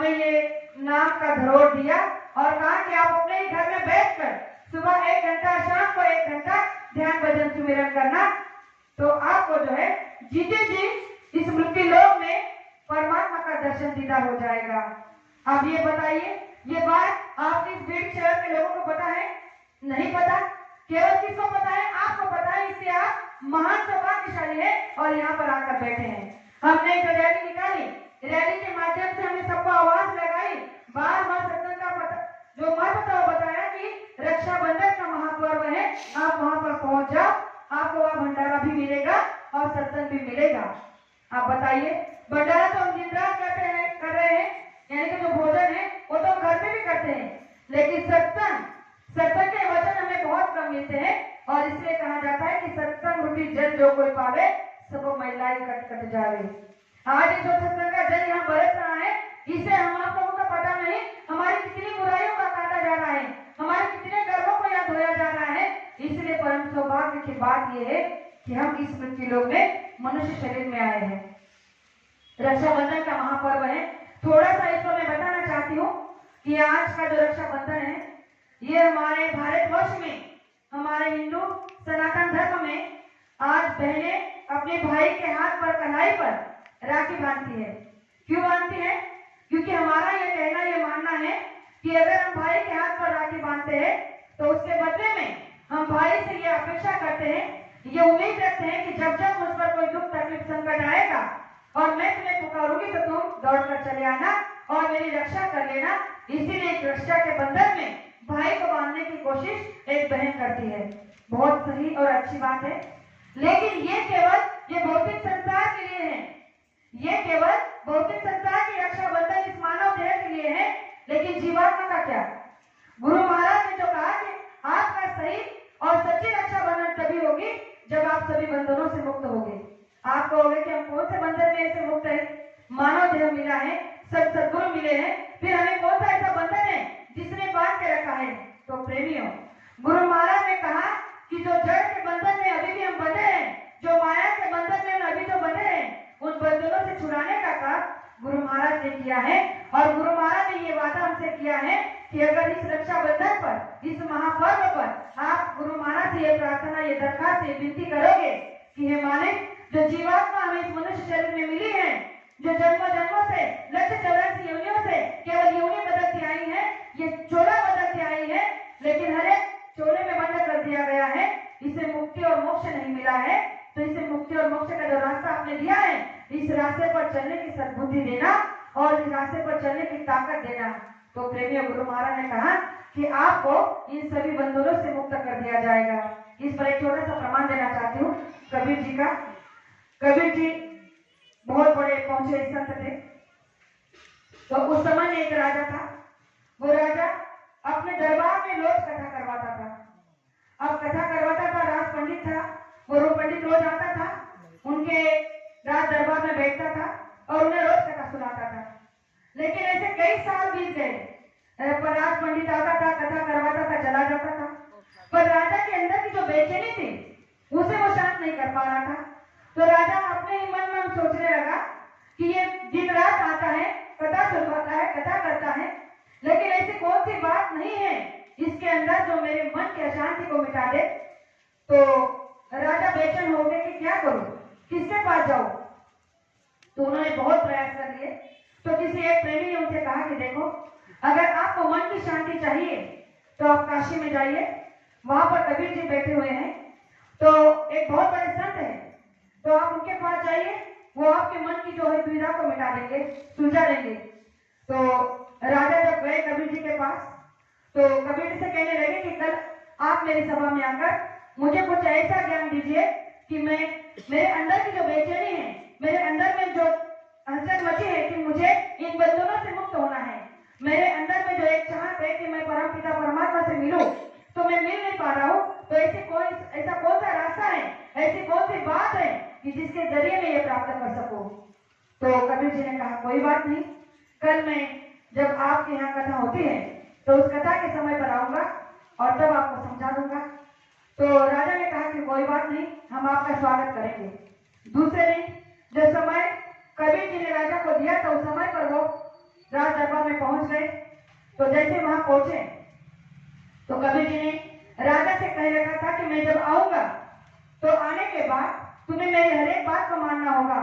हमें ये नाम का धरोहर दिया और कहा कि आप अपने ही घर में बैठकर सुबह 1 घंटा, शाम को 1 घंटा ध्यान भजन सुमिरन करना, तो आपको जो है जीते जी इस मृत्यु लोक में परमात्मा का दर्शन दीदार हो जाएगा। अब ये बताइए, ये बात आपके इस भीड़ शहर के लोगों को पता है? नहीं पता। केवल किसको पता है? आपको पता है। इसलिए आप महान सौभाग्यशाली है और यहाँ पर आकर बैठे हैं। हमने जो रैली निकाली, रैली के माध्यम से हमने सबको आवाज लगाई, बार बार सत्संग का पता जो महत्व बताया कि रक्षाबंधन का महापर्व है, आप वहां पर पहुंच जाओ, आपको वहां भंडारा भी मिलेगा और सत्संग भी मिलेगा। आप बताइए, भंडारा तो हम दिन रात कर रहे हैं, यानी कि जो भोजन है वो तो हम घर पे भी करते हैं, लेकिन सत्संग के वचन हमें बहुत कम मिलते हैं और इसलिए कहा जाता है कि सत्संग रूपी जल जो कोई पावे सब महिलाएं कट कट जावे। आज जो सत्संग का जल यहाँ बरस रहा है, इसे हम आप लोगों का पता नहीं हमारी कितनी बुराइयों का काटा जा रहा है, हमारे कितने गर्वों को यहाँ धोया जा रहा है। इसलिए परम सौभाग्य की बात यह है कि हम इस मृत्यु लोक में मनुष्य शरीर में आए हैं। रक्षाबंधन का महापर्व है। थोड़ा सा इसको मैं बताना चाहती हूँ कि आज का जो रक्षाबंधन है, ये हमारे भारतवर्ष में, हमारे हिंदू सनातन धर्म में आज बहनें अपने भाई के हाथ पर, कलाई पर राखी बांधती है। क्यों बांधती है? क्योंकि हमारा ये कहना, ये मानना है कि अगर हम भाई के हाथ पर राखी बांधते हैं तो उसके बदले में हम भाई से ये अपेक्षा करते हैं, ये उम्मीद रखते हैं कि जब जब मुझ पर कोई दुख तकलीफ संकट आएगा और मैं तुम्हें पुकारूंगी तो तुम दौड़ कर चले आना और मेरी रक्षा कर लेना। इसीलिए एक रक्षा के बंधन में भाई को बांधने की कोशिश एक बहन करती है। बहुत सही और अच्छी बात है, लेकिन ये केवल ये भौतिक संसार के लिए है, ये केवल भौतिक संसार की रक्षाबंधन इस मानव देह के लिए है। लेकिन जीवात्मा का क्या? गुरु महाराज ने जो कहा कि आपका सही और सच्ची रक्षाबंधन तभी होगी जब आप सभी बंधनों से मुक्त होंगे। आप कहोगे कि हम कौन से बंधन में ऐसे मुक्त है? मानव देह मिला है, सब सद्गुरु मिले हैं, फिर हमें कौन सा ऐसा बंधन है जिसने बांध के रखा है? तो प्रेमियों, गुरु महाराज ने कहा कि जो जड़ के बंधन में अभी भी हम बंधे हैं, जो माया के बंधन में हम अभी जो बंधे हैं, उन बंधनों से छुड़ाने का काम गुरु महाराज ने किया है। और गुरु महाराज ने ये वादा हमसे किया है कि अगर इस रक्षाबंधन पर, इस महापर्व पर आप गुरु महाराज से ये प्रार्थना, ये दरखास्त, ये विनती करोगे कि हे मालिक, जो जीवात्मा हमें इस मनुष्य शरीर में मिली है, जो जन्मों जन्मों से, लक्ष्य 84 योनियों से केवल योनि बदलती आई है, ये चोला बदलती आई है, लेकिन हर एक चोले में बंद कर दिया गया है, इसे मुक्ति और मोक्ष नहीं मिला है। तो इसे मुक्ति और मोक्ष का जो रास्ता आपने दिया है, इस रास्ते पर चलने की सद्बुद्धि देना और इस रास्ते पर चलने की ताकत देना। तो प्रेमियों, गुरु महाराज ने कहा कि आपको इन सभी बंधनों से मुक्त कर दिया जाएगा। इस पर एक छोटा सा प्रमाण देना चाहती हूँ कबीर जी का। कबीर जी बहुत बड़े पहुंचे संत थे। तो उस समय में एक राजा था। वो राजा अपने दरबार में रोज कथा करवाता था। अब कथा करवाता था, राज पंडित था, वो पंडित रोज आता था, उनके राज दरबार में बैठता था और उन्हें रोज कथा सुनाता था। लेकिन ऐसे कई साल बीत गए, पर राज पंडित आता था, कथा करवाता था, चला जाता था, पर राजा के अंदर की जो बेचैनी थी उसे वो शांत नहीं कर पा रहा था। तो राजा अपने ही मन में सोचने लगा कि ये दिन रात आता है, कथा सुनवाता है, कथा करता है, लेकिन ऐसी कौन सी बात नहीं है इसके अंदर जो मेरे मन की अशांति को मिटा दे। तो राजा बेचैन हो गए कि क्या करूं, किसके पास जाऊं। तो उन्होंने बहुत प्रयास कर लिए। तो किसी एक प्रेमी ने उनसे कहा कि देखो, अगर आपको मन की शांति चाहिए तो आप काशी में जाइए, वहां पर कबीर जी बैठे हुए हैं, तो एक बहुत बड़े संत है, तो आप उनके पास जाइए, वो आपके मन की जो है दुविधा को मिटा देंगे, सुलझा देंगे। तो राजा जब गए कबीर जी के पास, तो कबीर जी से कहने लगे कि कल आप मेरी सभा में आकर मुझे कुछ ऐसा ज्ञान दीजिए कि मैं, मेरे अंदर की जो बेचैनी है, मेरे अंदर में जो हलचल मची है कि मुझे इन बंधनों से मुक्त होना है, मेरे अंदर में जो एक चाहत है कि मैं परम पिता परमात्मा से मिलूं, तो मैं मिल नहीं पा रहा हूँ। तो ऐसा कौन सा रास्ता है, ऐसी कौन सी बात है कि जिसके जरिए मैं ये प्राप्त कर सकूं। तो कबीर जी ने कहा कोई बात नहीं, कल मैं जब आपके यहाँ कथा होती है तो उस कथा के समय पर आऊंगा और तब आपको समझा दूंगा। तो राजा ने कहा कि कोई बात नहीं, हम आपका स्वागत करेंगे। दूसरे दिन जो समय कबीर जी ने राजा को दिया था, उस समय पर वो राज दरबार पहुंच गए। तो जैसे वहां पहुंचे तो कबीर जी ने राजा से कह रखा था कि मैं जब आऊंगा तो आने के बाद तुम्हें मेरी हर एक बात को मानना होगा,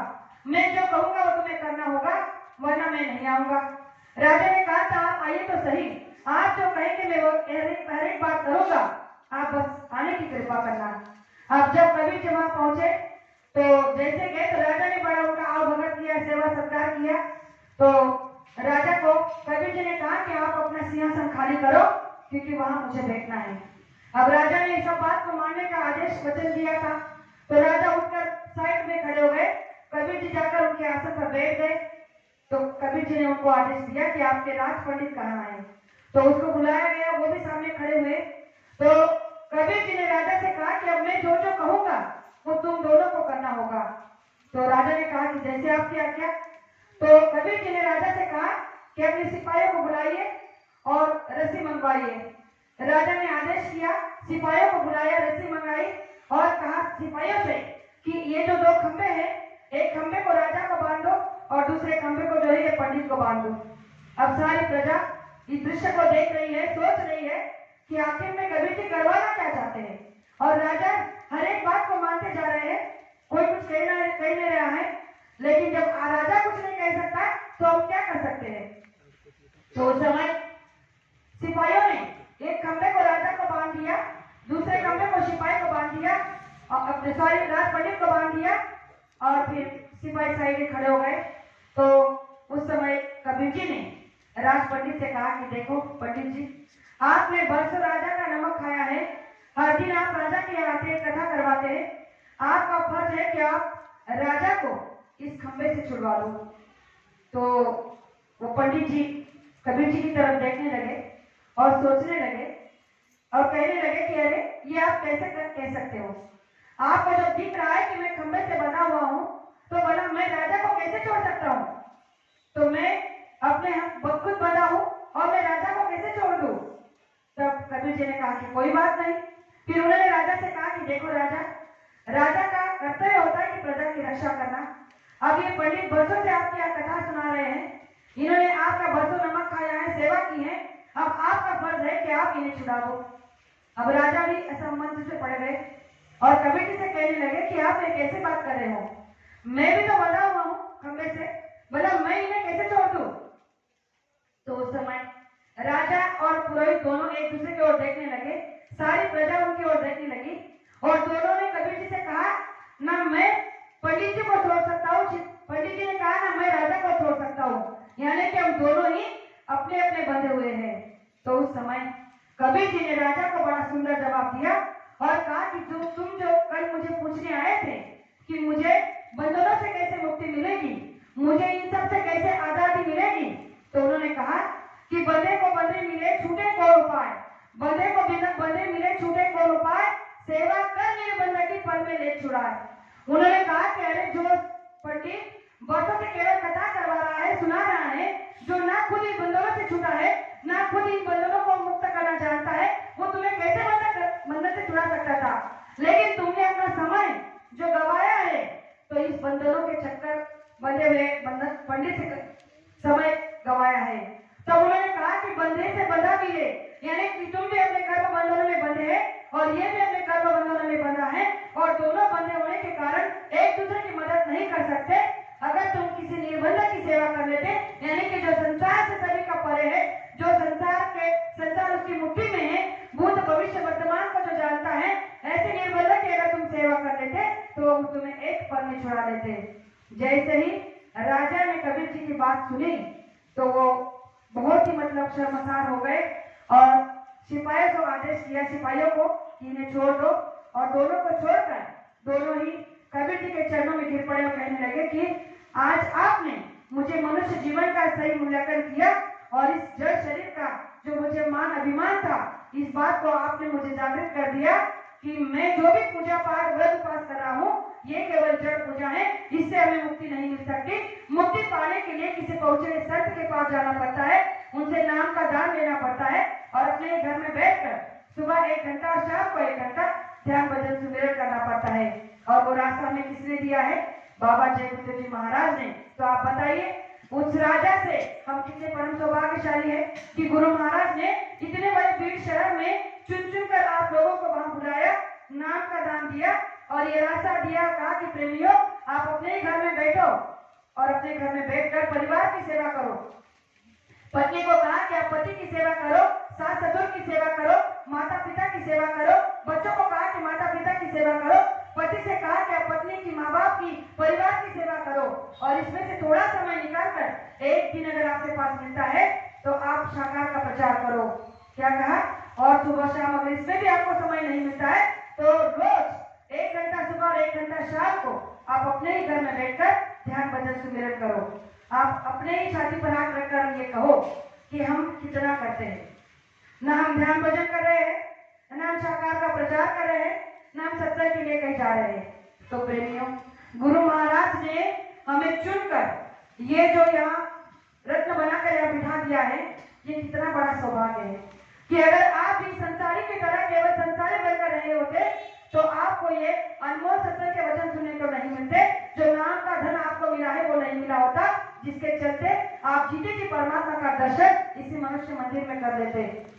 मैं जो कहूंगा वो तुम्हें करना होगा, वरना मैं नहीं आऊंगा। राजा ने कहा था आप आइए तो सही, आप जो कहेंगे मैं वो हर एक बात करूंगा, आप बस आने की कृपा करना। अब जब कबीर जी वहां पहुंचे तो जैसे गए तो राजा ने बड़ा उनका आवभगत किया, सेवा सत्कार किया। तो राजा को कबीर जी ने कहा कि आप अपना सिंहासन खाली करो क्योंकि वहां मुझे बैठना है। अब राजा ने इस बात को मानने का आदेश वचन दिया था। तो राजा उठकर साइड में खड़े हो गए, कबीर जी जाकर उनके आसन पर बैठ गए। तो कबीर जी ने उनको आदेश दिया कि आपके राज पंडित कहाँ है। तो उसको बुलाया गया, वो भी सामने खड़े हुए। तो कबीर जी ने राजा से कहा कि अब मैं जो जो कहूंगा वो तुम दोनों को करना होगा। तो राजा ने कहा कि जैसे आपकी आज्ञा। तो कबीर जी ने राजा से कहा कि अपने सिपाहियों को बुलाइए और रस्सी मंगवाइए। राजा ने आदेश किया, सिपाहियों को बुलाया, रस्सी मंगाई और कहा सिपाहियों से कि ये जो दो खंबे हैं, एक खंबे को राजा को बांध दो और दूसरे खंबे को जो है ये पंडित को बांध दो। अब सारी प्रजा इस दृश्य को देख रही है, सोच रही है कि आखिर में कबीर जी करवाना क्या चाहते हैं। और राजा हर एक बात को मानते जा रहे हैं, कोई कुछ कह नहीं रहा है। लेकिन जब राजा कुछ नहीं कह सकता तो हम क्या कर सकते हैं। तो उस समय सिपाहियों ने एक खंबे को राजा को बांध दिया, दूसरे खंबे को सिपाही को बांध दिया और अपने सारे राज पंडित को बांध दिया और फिर सिपाही साइड में खड़े हो गए। तो उस समय कबीर जी ने राज पंडित से कहा कि देखो पंडित जी, आपने बरसों राजा का नमक खाया है, हर दिन आप राजा के यहाँ आते कथा करवाते हैं, आपका फर्ज है कि आप राजा को इस खंबे से छुड़वा दो। तो वो पंडित जी कबीर जी की तरफ देखने लगे और सोचने लगे और कहने लगे कि अरे ये आप कैसे कह सकते हो, आपको जब दिख रहा है कि मैं खंबे से बना हुआ हूँ तो भला मैं राजा को कैसे छोड़ सकता हूँ। तो मैं अपने खुद बना हूँ और मैं राजा को कैसे छोड़ दूँ। तब कबीर जी ने कहा कि कोई बात नहीं। फिर उन्होंने राजा से कहा कि देखो राजा, राजा का कर्तव्य होता है कि प्रजा की रक्षा करना। अब ये पंडित बरसों से आपकी कथा सुना रहे हैं, इन्होंने आपका बरसों नमक खाया है, सेवा की है, अब आपका फर्ज है कि आप इन्हें छुड़ा दो। अब राजा भी असमंजस से पड़ गए और कबीर जी से कहने लगे कि आप ये कैसे बात कर रहे हो, मैं भी तो बंधा हुआ हूँ खंबे से, भला मैं इन्हें कैसे छोड़ दूं। तो उस समय राजा और पुरोहित दोनों एक दूसरे की ओर देखने लगे, सारी प्रजा उनकी ओर देखने लगी और दोनों ने कबीर जी से कहा ना मैं पंडित जी को छोड़ सकता हूँ, पंडित जी ने कहा ना मैं राजा को छोड़ सकता हूँ, यानी कि हम दोनों ही अपने अपने बंधे हुए हैं। तो उस समय कबीर जी ने राजा को बड़ा सुंदर जवाब दिया और कहा कि तुम जो कल मुझे पूछने आए थे कि मुझे बंधनों से कैसे मुक्ति मिलेगी, मुझे इन सब से कैसे आजादी मिलेगी, तो उन्होंने कहा कि बंधे को बंधे मिले छूटे कौन उपाय, बंधे को बंधे मिले छूटे कौन उपाय, सेवा कर मेरे बंधकी पल में ले छुड़ाए। उन्होंने कहा कि अरे जो पंडित बरसों से केवल कथा करवा रहा है, सुना रहा है, जो ना खुद इन बंधनों से छूटा है, ना खुद इन बंधनों को मुक्त करना जानता है, वो तुम्हें कैसे बंधन से छुड़ा सकता था। लेकिन तुमने अपना समय जो गवाया है तो इस बंधनों के चक्कर बंधे हुए पंडित से समय गवाया है। तब उन्होंने कहा कि बंधे से बंधा मिले, यानी कि तुम भी अपने कर्म बंधनों में बंधे हैं और ये भी अपने कर्म बंधनों में बंधा है और दोनों बंधे होने के कारण एक दूसरे की मदद नहीं कर सकते। अगर तुम किसी निर्बंध की सेवा कर लेते, यानी कि जो संसार से सभी का परे है, जो संसार उसकी मुट्ठी में है, भूत भविष्य वर्तमान को जो जानता है, ऐसे निर्बंध की अगर तुम सेवा कर लेते तो वो तुम्हें एक पल में छुड़ा लेते। जैसे ही राजा ने कबीर जी की बात सुनी तो वो बहुत ही शर्मसार हो गए और सिपाहियों को आदेश किया, सिपाहियों को कि इन्हें छोड़ दो और दोनों को छोड़कर दोनों ही कबीर जी के चरणों में गिर पड़े और कहने लगे कि आज आपने मुझे मनुष्य जीवन का सही मूल्यांकन किया और इस जड़ शरीर का जो मुझे मान अभिमान था, इस बात को आपने मुझे जागृत कर दिया कि मैं जो भी पूजा पाठ व्रत उपास कर रहा हूँ ये केवल जड़ पूजा है, इससे हमें मुक्ति नहीं मिल सकती। मुक्ति पाने के लिए किसी पहुंचे संत के पास जाना पड़ता है, उनसे नाम का दान लेना पड़ता है और अपने घर में बैठकर सुबह 1 घंटा और शाम को 1 घंटा ध्यान भजन सुमिरन करना पड़ता है। और वो रास्ता हमें किसने दिया है? बाबा जय गुरु जी महाराज ने। तो आप बताइए उस राजा से हम कितने परम सौभाग्यशाली गुरु महाराज ने इतने बड़े भीड़ शहर में चुन चुन कर आप लोगों को वहां बुलाया, नाम का दान दिया और ये रास्ता दिया, कहा कि प्रेमियों आप अपने ही घर में बैठो और अपने घर में बैठकर परिवार की सेवा करो। पत्नी को कहा कि आप पति की सेवा करो, सास ससुर की सेवा करो, माता पिता की सेवा करो। बच्चों को कहा कि माता पिता की सेवा करो। पति से कहा कि आप पत्नी की, माँ बाप की, परिवार की सेवा करो। और इसमें से थोड़ा समय निकालकर एक दिन अगर आपके पास मिलता है तो आप शाकाहार का प्रचार करो। क्या कहा? और सुबह शाम अगर इसमें भी आपको समय नहीं मिलता है तो रोज 1 घंटा सुबह और 1 घंटा शाम को आप अपने ही घर में बैठकर ध्यान भजन सुमिरन करो। आप अपने ही छाती पर हाथ रखकर ये कहो कि हम कितना करते हैं। ना हम ध्यान भजन कर रहे हैं, ना हम शाकाहार का प्रचार कर रहे हैं, ना हम सत्संग के लिए कहीं जा रहे हैं। तो प्रेमियों, गुरु महाराज ने हमें चुनकर ये जो यहाँ रत्न बनाकर यहाँ बिठा दिया है, ये कितना बड़ा सौभाग्य है कि अगर आप भी संसारी की तरह केवल संसारी बनकर रहे होते तो आपको ये अनमोल सत्संग के वचन सुनने को नहीं मिलते। जो नाम का धन आपको मिला है वो नहीं मिला होता, जिसके चलते आप जीते जी परमात्मा का दर्शन इसी मनुष्य मंदिर में कर देते।